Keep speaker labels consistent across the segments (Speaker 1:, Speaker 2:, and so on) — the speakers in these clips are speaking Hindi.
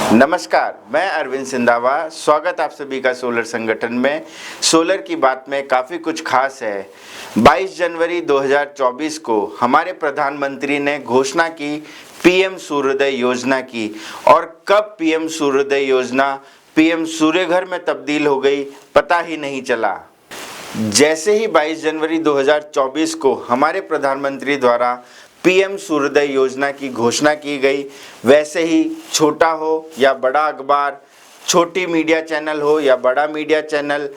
Speaker 1: नमस्कार, मैं अरविंद सिंधावा। स्वागत आप सभी का सोलर संगठन में। सोलर की बात में काफ़ी कुछ खास है। 22 जनवरी 2024 को हमारे प्रधानमंत्री ने घोषणा की पीएम सूर्योदय योजना की, और कब पीएम सूर्योदय योजना पीएम सूर्यघर में तब्दील हो गई पता ही नहीं चला। जैसे ही 22 जनवरी 2024 को हमारे प्रधानमंत्री द्वारा पीएम सूर्योदय योजना की घोषणा की गई, वैसे ही छोटा हो या बड़ा अखबार, छोटी मीडिया चैनल हो या बड़ा मीडिया चैनल,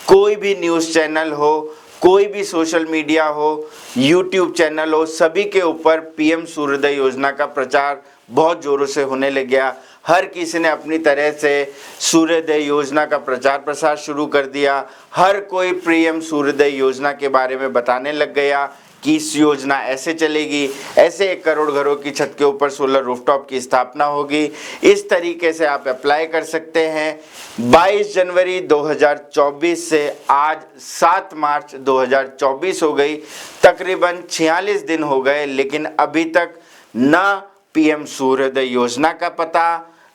Speaker 1: कोई भी न्यूज़ चैनल हो, कोई भी सोशल मीडिया हो, यूट्यूब चैनल हो, सभी के ऊपर पीएम सूर्योदय योजना का प्रचार बहुत ज़ोरों से होने लग गया। हर किसी ने अपनी तरह से सूर्योदय योजना का प्रचार प्रसार शुरू कर दिया। हर कोई पीएम सूर्योदय योजना के बारे में बताने लग गया कि इस योजना ऐसे चलेगी, ऐसे 1 करोड़ घरों की छत के ऊपर सोलर रूफटॉप की स्थापना होगी, इस तरीके से आप अप्लाई कर सकते हैं। 22 जनवरी 2024 से आज 7 मार्च 2024 हो गई, तकरीबन 46 दिन हो गए, लेकिन अभी तक न पीएम सूर्योदय योजना का पता,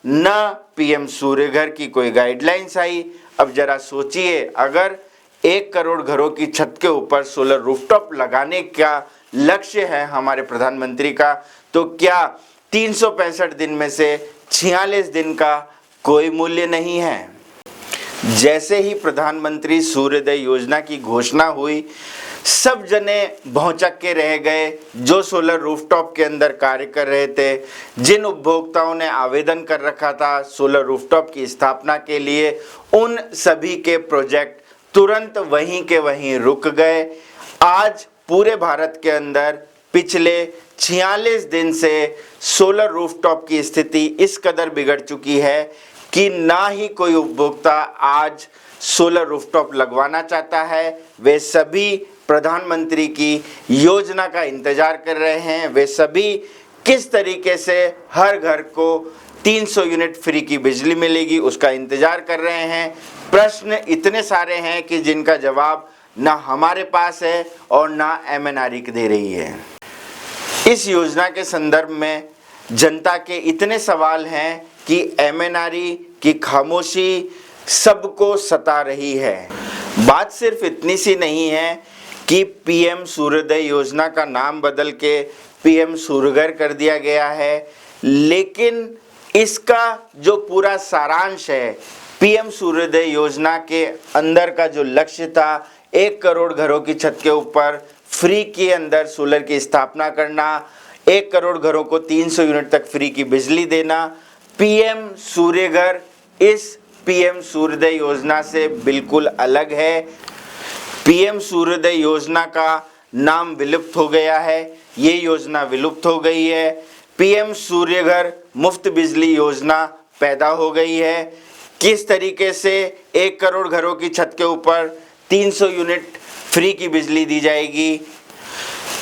Speaker 1: न पीएम सूर्यघर की कोई गाइडलाइंस आई। अब जरा सोचिए, अगर 1 करोड़ घरों की छत के ऊपर सोलर रूफटॉप लगाने का लक्ष्य है हमारे प्रधानमंत्री का, तो क्या 365 दिन में से 46 दिन का कोई मूल्य नहीं है? जैसे ही प्रधानमंत्री सूर्योदय योजना की घोषणा हुई, सब जने भौचक्के के रह गए। जो सोलर रूफटॉप के अंदर कार्य कर रहे थे, जिन उपभोक्ताओं ने आवेदन कर रखा था सोलर रूफटॉप की स्थापना के लिए, उन सभी के प्रोजेक्ट तुरंत वहीं के वहीं रुक गए। आज पूरे भारत के अंदर पिछले 46 दिन से सोलर रूफटॉप की स्थिति इस कदर बिगड़ चुकी है कि ना ही कोई उपभोक्ता आज सोलर रूफटॉप लगवाना चाहता है। वे सभी प्रधानमंत्री की योजना का इंतजार कर रहे हैं। वे सभी किस तरीके से हर घर को 300 यूनिट फ्री की बिजली मिलेगी उसका इंतजार कर रहे हैं। प्रश्न इतने सारे हैं कि जिनका जवाब ना हमारे पास है और ना एमएनआरई दे रही है। इस योजना के संदर्भ में जनता के इतने सवाल हैं कि एमएनआरई की खामोशी सबको सता रही है। बात सिर्फ इतनी सी नहीं है कि पीएम सूर्योदय योजना का नाम बदल के पीएम सूर्यघर कर दिया गया है, लेकिन इसका जो पूरा सारांश है, पीएम सूर्योदय योजना के अंदर का जो लक्ष्य था, 1 करोड़ घरों की छत के ऊपर फ्री के अंदर सोलर की स्थापना करना, 1 करोड़ घरों को 300 यूनिट तक फ्री की बिजली देना, पीएम सूर्यघर इस पीएम सूर्योदय योजना से बिल्कुल अलग है। पीएम सूर्योदय योजना का नाम विलुप्त हो गया है, ये योजना विलुप्त हो गई है। पीएम सूर्यघर मुफ्त बिजली योजना पैदा हो गई है। किस तरीके से 1 करोड़ घरों की छत के ऊपर 300 यूनिट फ्री की बिजली दी जाएगी?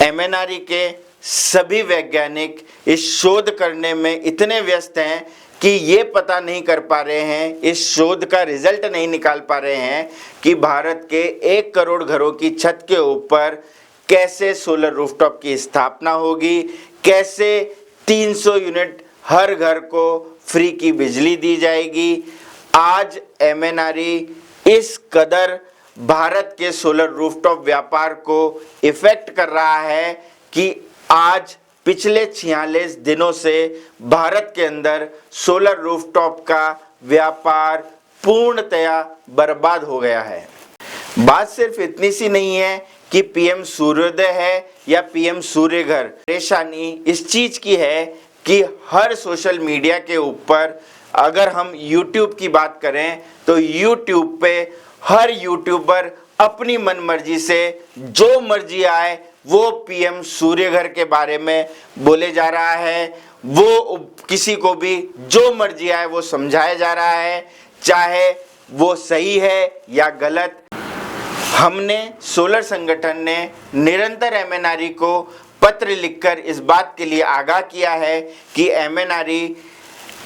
Speaker 1: एमएनआरई के सभी वैज्ञानिक इस शोध करने में इतने व्यस्त हैं कि ये पता नहीं कर पा रहे हैं, इस शोध का रिजल्ट नहीं निकाल पा रहे हैं कि भारत के 1 करोड़ घरों की छत के ऊपर कैसे सोलर रूफटॉप की स्थापना होगी, कैसे 300 यूनिट हर घर को फ्री की बिजली दी जाएगी। आज एमएनआरई इस कदर भारत के सोलर रूफटॉप व्यापार को इफेक्ट कर रहा है कि आज पिछले 46 दिनों से भारत के अंदर सोलर रूफटॉप का व्यापार पूर्णतया बर्बाद हो गया है। बात सिर्फ इतनी सी नहीं है कि पीएम सूर्योदय है या पीएम सूर्यघर। परेशानी इस चीज की है कि हर सोशल मीडिया के ऊपर, अगर हम YouTube की बात करें तो YouTube पे हर यूट्यूबर अपनी मनमर्जी से जो मर्जी आए वो पीएम सूर्यघर के बारे में बोले जा रहा है। वो किसी को भी जो मर्जी आए वो समझाया जा रहा है, चाहे वो सही है या गलत। हमने सोलर संगठन ने निरंतर एमएनआरई को पत्र लिखकर इस बात के लिए आगाह किया है कि एमएनआरई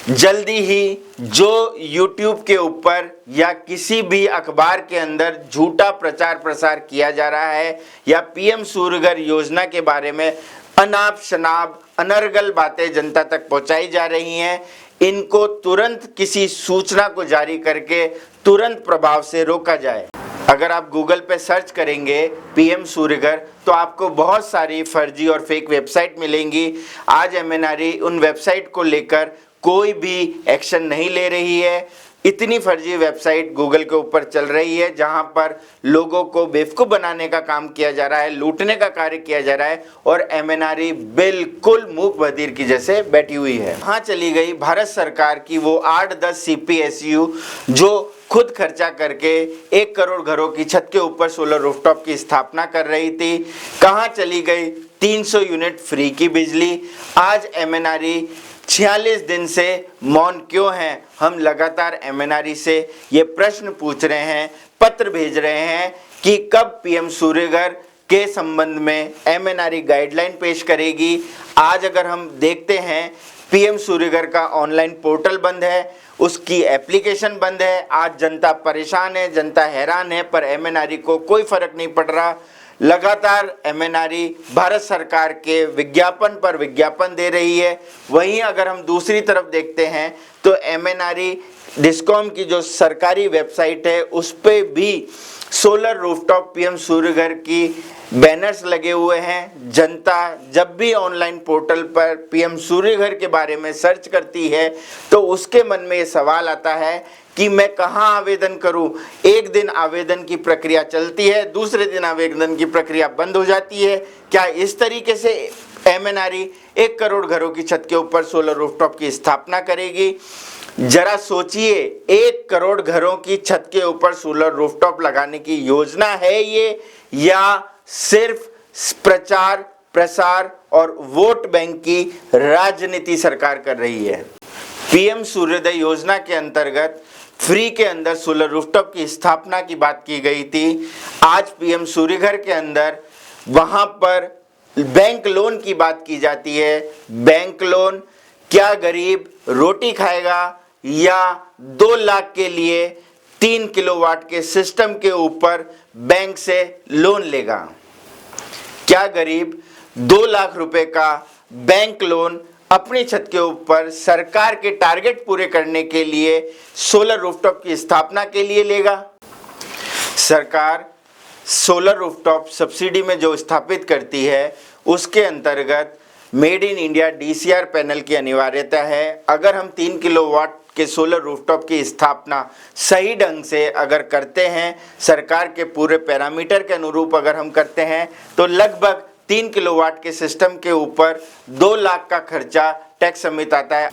Speaker 1: जल्दी ही जो YouTube के ऊपर या किसी भी अखबार के अंदर झूठा प्रचार प्रसार किया जा रहा है या पीएम सूर्यघर योजना के बारे में अनाप शनाप अनर्गल बातें जनता तक पहुंचाई जा रही हैं, इनको तुरंत किसी सूचना को जारी करके तुरंत प्रभाव से रोका जाए। अगर आप गूगल पे सर्च करेंगे पीएम सूर्यघर तो आपको बहुत सारी फर्जी और फेक वेबसाइट मिलेंगी। आज एमएनआरई उन वेबसाइट को लेकर कोई भी एक्शन नहीं ले रही है। इतनी फर्जी वेबसाइट गूगल के ऊपर चल रही है जहां पर लोगों को बेवकूफ बनाने का काम किया जा रहा है, लूटने का कार्य किया जा रहा है और एमएनआरई बिल्कुल मूक बधिर की जैसे बैठी हुई है। वहां चली गई भारत सरकार की वो 8-10 सीपीएसयू जो खुद खर्चा करके 1 करोड़ घरों की छत के ऊपर सोलर रूफटॉप की स्थापना कर रही थी। कहां चली गई 300 यूनिट फ्री की बिजली? आज एमएनआरई 46 दिन से मौन क्यों है? हम लगातार एमएनआरई से ये प्रश्न पूछ रहे हैं, पत्र भेज रहे हैं कि कब पीएम सूर्यघर के संबंध में एमएनआरई गाइडलाइन पेश करेगी। आज अगर हम देखते हैं पीएम सूर्यघर का ऑनलाइन पोर्टल बंद है, उसकी एप्लीकेशन बंद है। आज जनता परेशान है, जनता हैरान है, पर एमएनआरई को कोई फर्क नहीं पड़ रहा। लगातार एमएनआरई भारत सरकार के विज्ञापन पर विज्ञापन दे रही है। वहीं अगर हम दूसरी तरफ देखते हैं तो एमएनआरई डिस्कॉम की जो सरकारी वेबसाइट है उस पे भी सोलर रूफटॉप पीएम सूर्यघर की बैनर्स लगे हुए हैं। जनता जब भी ऑनलाइन पोर्टल पर पीएम सूर्यघर के बारे में सर्च करती है तो उसके मन में ये सवाल आता है कि मैं कहां आवेदन करूं। एक दिन आवेदन की प्रक्रिया चलती है, दूसरे दिन आवेदन की प्रक्रिया बंद हो जाती है। क्या इस तरीके से एमएनआरई 1 करोड़ घरों की छत के ऊपर सोलर रूफटॉप की स्थापना करेगी? जरा सोचिए, 1 करोड़ घरों की छत के ऊपर सोलर रूफटॉप लगाने की योजना है ये, या सिर्फ प्रचार प्रसार और वोट बैंक की राजनीति सरकार कर रही है? पीएम सूर्योदय योजना के अंतर्गत फ्री के अंदर सोलर रूफटॉप की स्थापना की बात की गई थी। आज पीएम सूर्यघर के अंदर वहां पर बैंक लोन की बात की जाती है। बैंक लोन, क्या गरीब रोटी खाएगा या 2 लाख के लिए 3 किलोवाट के सिस्टम के ऊपर बैंक से लोन लेगा? क्या गरीब 2 लाख रुपए का बैंक लोन अपनी छत के ऊपर सरकार के टारगेट पूरे करने के लिए सोलर रूफटॉप की स्थापना के लिए लेगा? सरकार सोलर रूफटॉप सब्सिडी में जो स्थापित करती है उसके अंतर्गत made in India DCR panel की अनिवार्यता है। अगर हम 3 किलोवाट के सोलर रूफटॉप की स्थापना सही ढंग से अगर करते हैं, सरकार के पूरे पैरामीटर के अनुरूप अगर हम करते हैं तो लगभग 3 किलोवाट के सिस्टम के ऊपर 2 लाख का खर्चा टैक्स समेत आता है।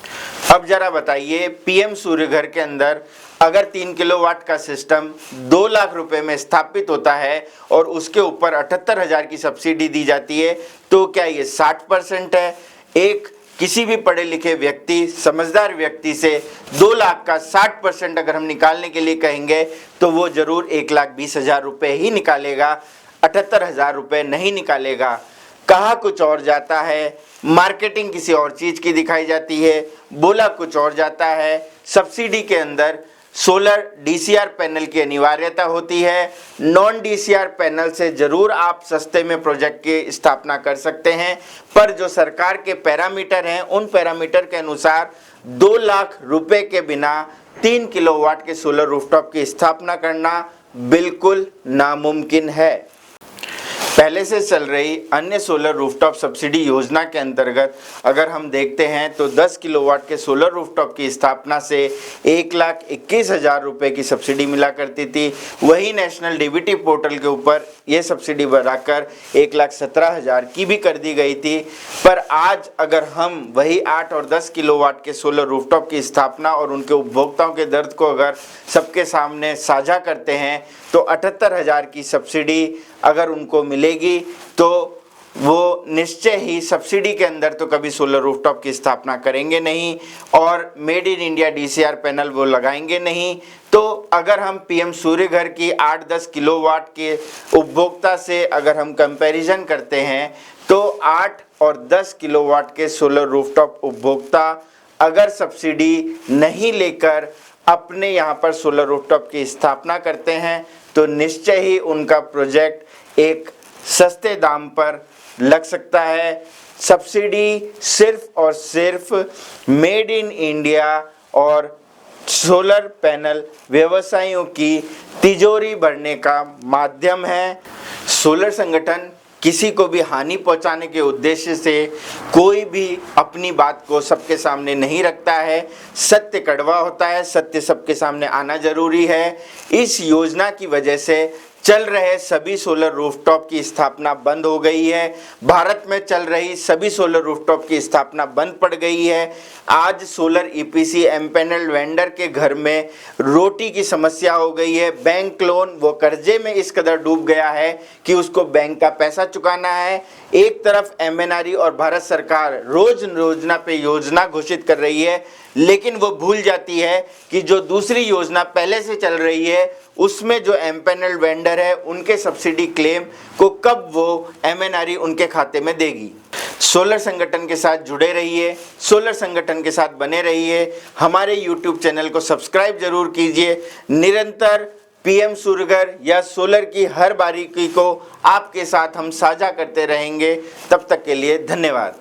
Speaker 1: अब जरा बताइए, पीएम सूर्यघर के अंदर अगर 3 किलोवाट का सिस्टम 2 लाख रुपए में स्थापित होता है और उसके ऊपर 78,000 की सब्सिडी दी जाती है तो क्या ये 60% है? एक किसी भी पढ़े लिखे व्यक्ति, समझदार व्यक्ति से 2 लाख का 60% अगर हम निकालने के लिए कहेंगे तो वो जरूर 1,20,000 रुपए ही निकालेगा, 78,000 रुपए नहीं निकालेगा। कहा कुछ और जाता है, मार्केटिंग किसी और चीज की दिखाई जाती है, बोला कुछ और जाता है। सब्सिडी के अंदर सोलर डीसीआर पैनल की अनिवार्यता होती है। नॉन डीसीआर पैनल से जरूर आप सस्ते में प्रोजेक्ट की स्थापना कर सकते हैं, पर जो सरकार के पैरामीटर हैं उन पैरामीटर के अनुसार 2 लाख रुपए के बिना 3 किलोवाट के सोलर रूफटॉप की स्थापना करना बिल्कुल नामुमकिन है। पहले से चल रही अन्य सोलर रूफटॉप सब्सिडी योजना के अंतर्गत अगर हम देखते हैं तो 10 किलोवाट के सोलर रूफटॉप की स्थापना से 1,21,000 रुपए की सब्सिडी मिला करती थी। वही नेशनल डीबीटी पोर्टल के ऊपर ये सब्सिडी बढ़ाकर 1,17,000 की भी कर दी गई थी। पर आज अगर हम वही 8 और 10 किलोवाट के सोलर रूफटॉप की स्थापना और उनके उपभोक्ताओं के दर्द को अगर सबके सामने साझा करते हैं तो 78,000 की सब्सिडी अगर उनको मिलेगी तो वो निश्चय ही सब्सिडी के अंदर तो कभी सोलर रूफटॉप की स्थापना करेंगे नहीं और made in India DCR panel वो लगाएंगे नहीं। तो अगर हम पीएम सूर्यघर की 8-10 किलोवाट के उपभोक्ता से अगर हम कंपैरिजन करते हैं तो 8 और 10 किलोवाट के सोलर रूफटॉप उपभोक्ता अगर सब्सिडी नहीं लेकर अपने यहाँ पर सोलर रूफटॉप की स्थापना करते हैं तो निश्चय ही उनका प्रोजेक्ट एक सस्ते दाम पर लग सकता है। सब्सिडी सिर्फ और सिर्फ मेड इन इंडिया और सोलर पैनल व्यवसायियों की तिजोरी भरने का माध्यम है। सोलर संगठन किसी को भी हानि पहुंचाने के उद्देश्य से कोई भी अपनी बात को सबके सामने नहीं रखता है। सत्य कड़वा होता है, सत्य सबके सामने आना जरूरी है। इस योजना की वजह से चल रहे सभी सोलर रूफटॉप की स्थापना बंद हो गई है। भारत में चल रही सभी सोलर रूफटॉप की स्थापना बंद पड़ गई है। आज सोलर ईपीसी एम्पैनल्ड वेंडर के घर में रोटी की समस्या हो गई है। बैंक लोन वो कर्जे में इस कदर डूब गया है कि उसको बैंक का पैसा चुकाना है। एक तरफ एमएनआरई और भारत सरकार रोज योजना पे योजना घोषित कर रही है, लेकिन वो भूल जाती है कि जो दूसरी योजना पहले से चल रही है उसमें जो एम्पैनल्ड वेंडर है उनके सब्सिडी क्लेम को कब वो एमएनआरई उनके खाते में देगी। सोलर संगठन के साथ जुड़े रहिए, सोलर संगठन के साथ बने रहिए। हमारे यूट्यूब चैनल को सब्सक्राइब जरूर कीजिए। निरंतर पीएम सूर्यघर या सोलर की हर बारीकी को आपके साथ हम साझा करते रहेंगे। तब तक के लिए धन्यवाद।